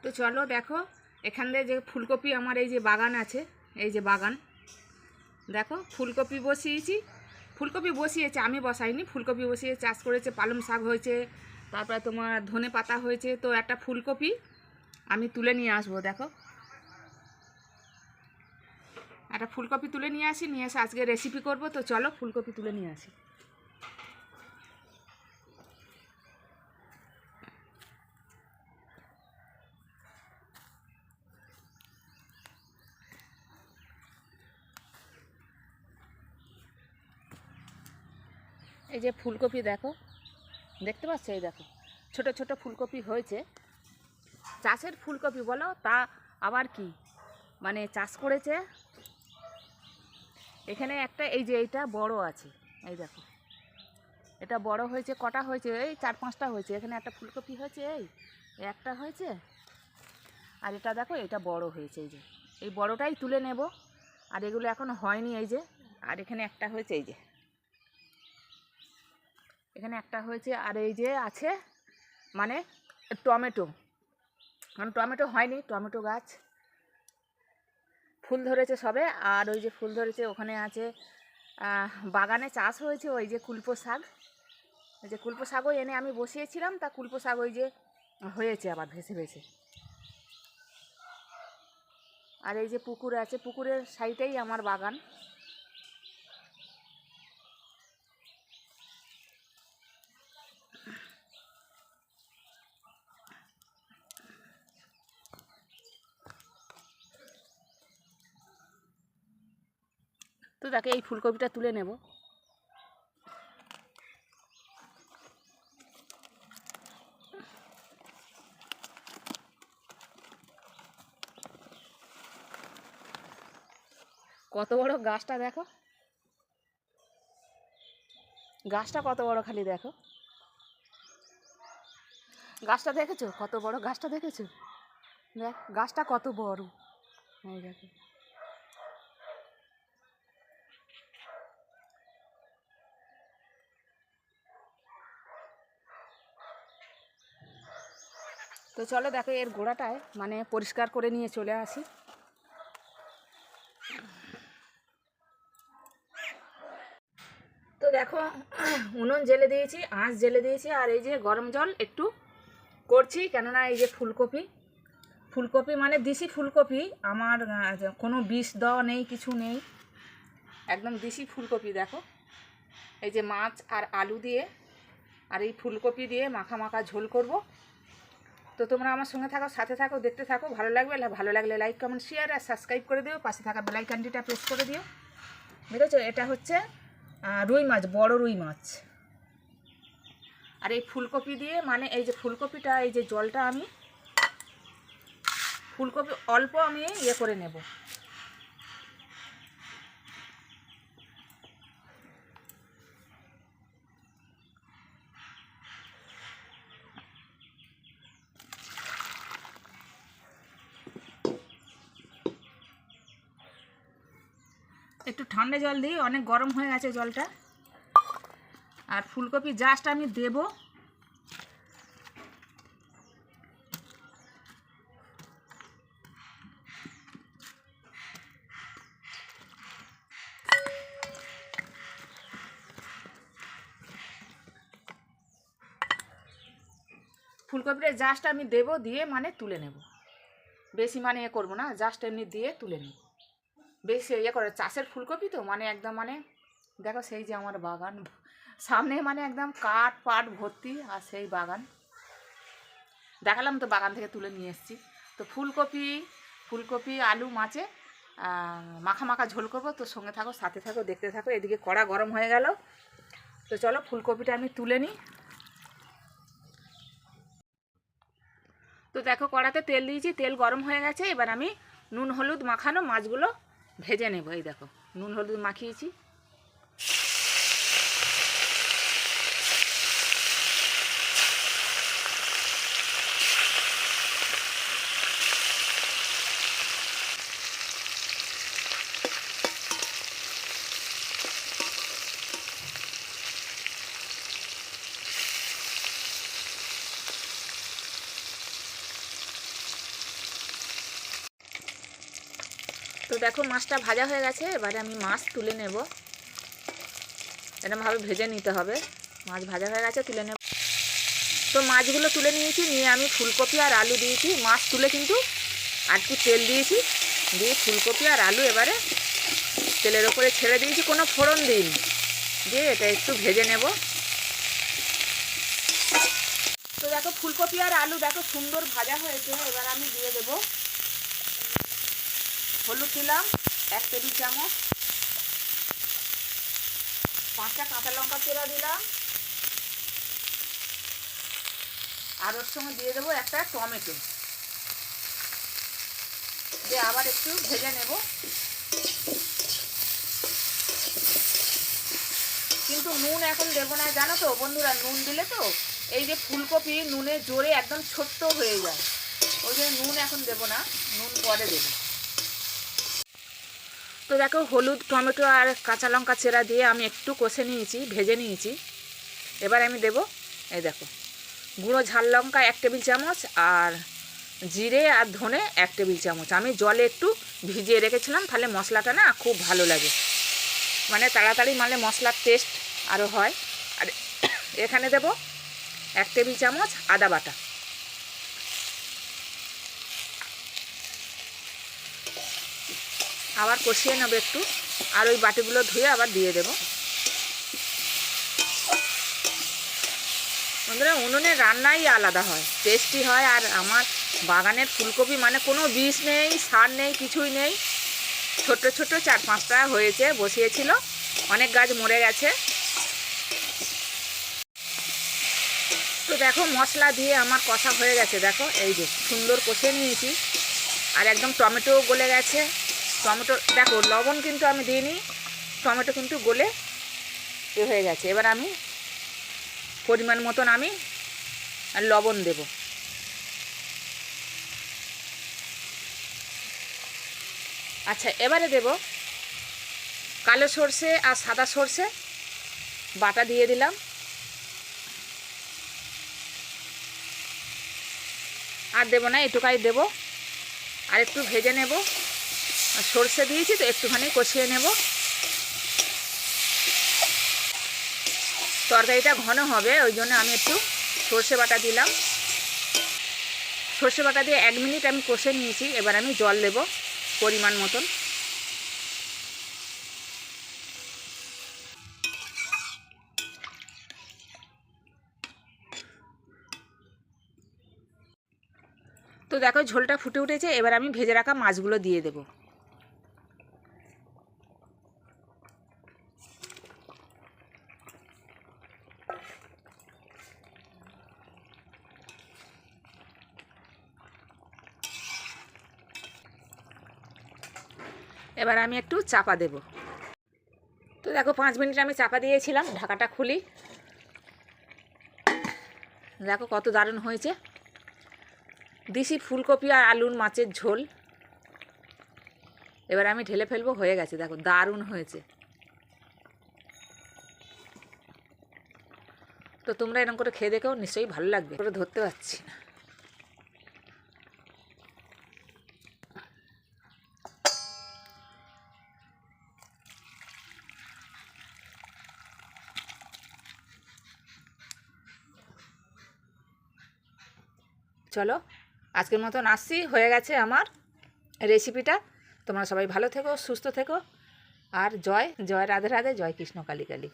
তো চলো দেখো এখান দিয়ে যে ফুলকপি আমার এই যে বাগান আছে, এই যে বাগান দেখো ফুলকপি বসিয়েছি। ফুলকপি বসিয়েছে, আমি বসাইনি, ফুলকপি বসিয়ে চাষ করেছে, পালং শাক হয়েছে, তারপরে তোমার ধনে পাতা হয়েছে। তো একটা ফুলকপি আমি তুলে নিয়ে আসবো, দেখো একটা ফুলকপি তুলে নিয়ে আসি, নিয়ে এসে আজকে রেসিপি করব। তো চলো ফুলকপি তুলে নিয়ে আসি। এই যে ফুলকপি দেখো, দেখতে পাচ্ছ, এই দেখো ছোট ছোট ফুলকপি হয়েছে। চাষের ফুলকপি বলো তা আবার কি, মানে চাষ করেছে। এখানে একটা এই যে এইটা বড় আছে, এই দেখো এটা বড় হয়েছে, কটা হয়েছে, এই 4-5টা হয়েছে। এখানে একটা ফুলকপি হয়েছে, এই একটা হয়েছে, আর এটা দেখো এটা বড় হয়েছে। এই যে এই বড়টাই তুলে নেব, আর এগুলো এখন হয়নি। এই যে আর এখানে একটা হয়েছে, এই যে এখানে একটা হয়েছে, আর এই যে আছে মানে টমেটো, মানে টমেটো হয়নি, টমেটো গাছ ফুল ধরেছে সবে। আর ওই যে ফুল ধরেছে ওখানে আছে, বাগানে চাষ হয়েছে ওই যে কুলপো শাক, ওই যে কুলপো শাকও এনে আমি বসিয়েছিলাম, তা কুলপো শাক ওই যে হয়েছে আবার ভেসে ভেসে। আর এই যে পুকুর আছে, পুকুরের সাইডেই আমার বাগান। তো দেখো এই ফুলকপিটা তুলে নেব। কত বড় গাছটা দেখো, গাছটা কত বড়, খালি দেখো গাছটা, দেখেছো কত বড় গাছটা, দেখেছো দেখ গাছটা কত বড়, এই দেখো। তো চলো দেখো এর গোড়াটায় মানে পরিষ্কার করে নিয়ে চলে আসি। তো দেখো উনুন জেলে দিয়েছি, আঁচ জেলে দিয়েছি, আর এই যে গরম জল একটু করছি, কেননা এই যে ফুলকপি, ফুলকপি মানে দেশি ফুলকপি আমার, কোনো বিষ দেওয়া নেই, কিছু নেই, একদম দেশি ফুলকপি। দেখো এই যে মাছ আর আলু দিয়ে আর এই ফুলকপি দিয়ে মাখা মাখা ঝোল করব। তো তোমরা আমার সঙ্গে থাকো, সাথে থাকো, দেখতে থাকো, ভালো লাগবে। ভালো লাগলে লাইক কমেন্ট শেয়ার আর সাবস্ক্রাইব করে দিও, পাশে থাকা বেল আইকনটিটা প্রেস করে দিও। বুঝেছো, এটা হচ্ছে রুই মাছ, বড় রুই মাছ। আর এই ফুলকপি দিয়ে মানে এই যে ফুলকপিটা, এই যে জলটা আমি ফুলকপি অল্প আমি ইয়ে করে নেব। একটু ঠান্ডা জল দিই, অনেক গরম হয়ে গেছে জলটা। আর ফুলকপি জাস্ট আমি দেব, ফুলকপিটা জাস্ট আমি দেব, দিয়ে মানে তুলে নেব। বেশি মানে ইয়ে করবো না, জাস্ট এমনি দিয়ে তুলে নেব। বেশি ইয়ে করে, চাষের ফুলকপি তো মানে একদম মানে দেখো সেই যে আমার বাগান সামনে, মানে একদম কাঠ পাট ভর্তি, আর সেই বাগান দেখালাম তো, বাগান থেকে তুলে নিয়ে এসেছি। তো ফুলকপি আলু মাছে মাখা মাখা ঝোল করবো। তো সঙ্গে থাকো, সাথে থাকো, দেখতে থাকো। এদিকে কড়া গরম হয়ে গেল, তো চলো ফুলকপিটা আমি তুলে নিই। তো দেখো কড়াতে তেল দিয়েছি, তেল গরম হয়ে গেছে। এবার আমি নুন হলুদ মাখানো মাছগুলো ভেজে নেব। এই দেখো নুন হলুদ মাখিয়েছি। তো দেখো মাছটা ভাজা হয়ে গেছে, এবারে আমি মাছ তুলে নেব। এরকমভাবে ভেজে নিতে হবে। মাছ ভাজা হয়ে গেছে, তুলে নেব। তো মাছগুলো তুলে নিয়েছি, নিয়ে আমি ফুলকপি আর আলু দিয়েছি। মাছ তুলে কিন্তু আর একটু তেল দিয়েছি, দিয়ে ফুলকপি আর আলু এবারে তেলের ওপরে ছেড়ে দিয়েছি, কোনো ফোড়ন দিইনি। দিয়ে এটা একটু ভেজে নেব। তো দেখো ফুলকপি আর আলু দেখো সুন্দর ভাজা হয়েছে। এবার আমি দিয়ে দেব হলুদ, দিলাম 1 টেবিল চামচ, 5টা কাঁচা লঙ্কা চেরা দিলাম, আর ওর সঙ্গে দিয়ে দেবো একটা টমেটো, দিয়ে আবার একটু ভেজে নেব। কিন্তু নুন এখন দেবো না, জানো তো বন্ধুরা, নুন দিলে তো এই যে ফুলকপি নুনে জোরে একদম ছোট্ট হয়ে যায়, ওই জন্য নুন এখন দেবো না, নুন পরে দেবো। তো দেখো হলুদ, টমেটো আর কাঁচা লঙ্কা চেরা দিয়ে আমি একটু কষে নিয়েছি, ভেজে নিয়েছি। এবার আমি দেব এই দেখো গুঁড়ো ঝাল লঙ্কা 1 টেবিল চামচ, আর জিরে আর ধনে 1 টেবিল চামচ। আমি জলে একটু ভিজিয়ে রেখেছিলাম, তাহলে মশলাটা না খুব ভালো লাগে, মানে তাড়াতাড়ি মানে মশলার টেস্ট আরও হয়। আর এখানে দেব 1 টেবিল চামচ আদা বাটা। আবার কষিয়ে নেব একটু, আর ওই বাটিগুলো ধুয়ে আবার দিয়ে দেব। বন্ধুরা উনুনের রান্নাই আলাদা হয়, টেস্টি হয়। আর আমার বাগানের ফুলকপি মানে কোনো বিষ নেই, সার নেই, কিছুই নেই। ছোট ছোট 4-5টা হয়েছে, বসিয়েছিল, অনেক গাছ মরে গেছে। তো দেখো মশলা দিয়ে আমার কষা হয়ে গেছে, দেখো এই যে সুন্দর কষিয়ে নিয়েছি, আর একদম টমেটো গলে গেছে। টমেটো দেখো লবণ কিন্তু আমি দিইনি, টমেটো কিন্তু গলে হয়ে গেছে। এবার আমি পরিমাণ মতন আমি লবণ দেব। আচ্ছা এবারে দেব কালো সর্ষে আর সাদা সর্ষে বাটা দিয়ে দিলাম, আর দেবো না, এটুকাই দেব। আর একটু ভেজে নেব, সর্ষে দিয়েছি তো একটুখানি কষিয়ে নেব। তরকারিটা ঘন হবে, ওই জন্য আমি একটু সর্ষে বাটা দিলাম। সর্ষে বাটা দিয়ে 1 মিনিট আমি কষে নিয়েছি। এবার আমি জল দেব পরিমাণ মতন। তো দেখো ঝোলটা ফুটে উঠেছে, এবার আমি ভেজে রাখা মাছগুলো দিয়ে দেব। এবার আমি একটু চাপা দেব। তো দেখো 5 মিনিট আমি চাপা দিয়েছিলাম, ঢাকাটা খুলি। দেখো কত দারুণ হয়েছে, দেশি ফুলকপি আর আলুর মাছের ঝোল। এবার আমি ঢেলে ফেলবো, হয়ে গেছে, দেখো দারুণ হয়েছে। তো তোমরা এরকম করে খেয়ে দেখো, নিশ্চয়ই ভালো লাগবে। করে ধরতে পারছি না। চলো আজকের মতন আসছি, হয়ে গেছে আমার রেসিপিটা। তোমরা সবাই ভালো থেকো, সুস্থ থেকো, আর জয় জয় রাধে রাধে, জয় কৃষ্ণ কালী কালী।